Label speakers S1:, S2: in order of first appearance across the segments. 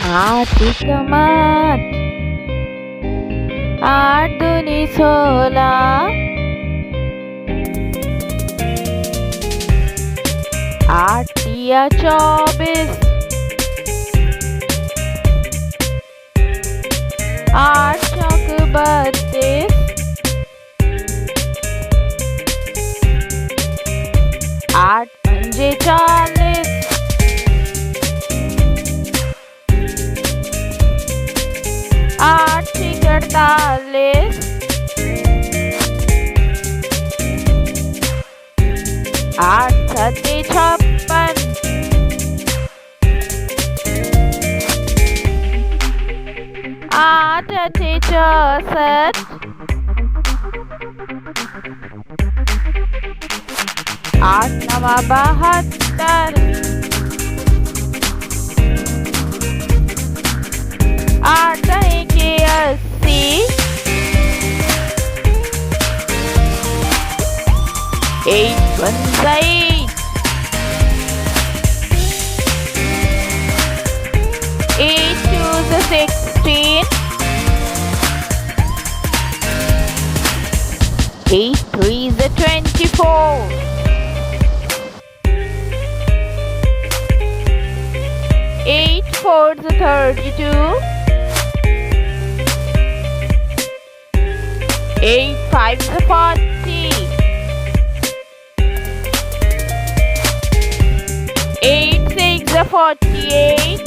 S1: आठ एकम आठ दूनी 16, आठ तिया 24, आठ चौक 32, आठ पंजे 40, आठ छीक 48, आठ सत्ते 56, आठ अठे 64, आठ नवा 72, आठ एके 80, eight ones 8, eight twos 16, eight threes 24, eight fours 32, eight fives 40, eight six 48,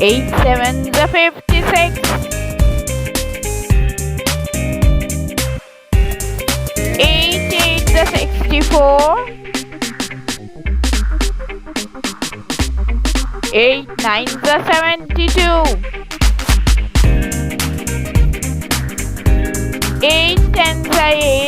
S1: eight sevens 56, eight eights 64, eight nines 72, eight tens 80.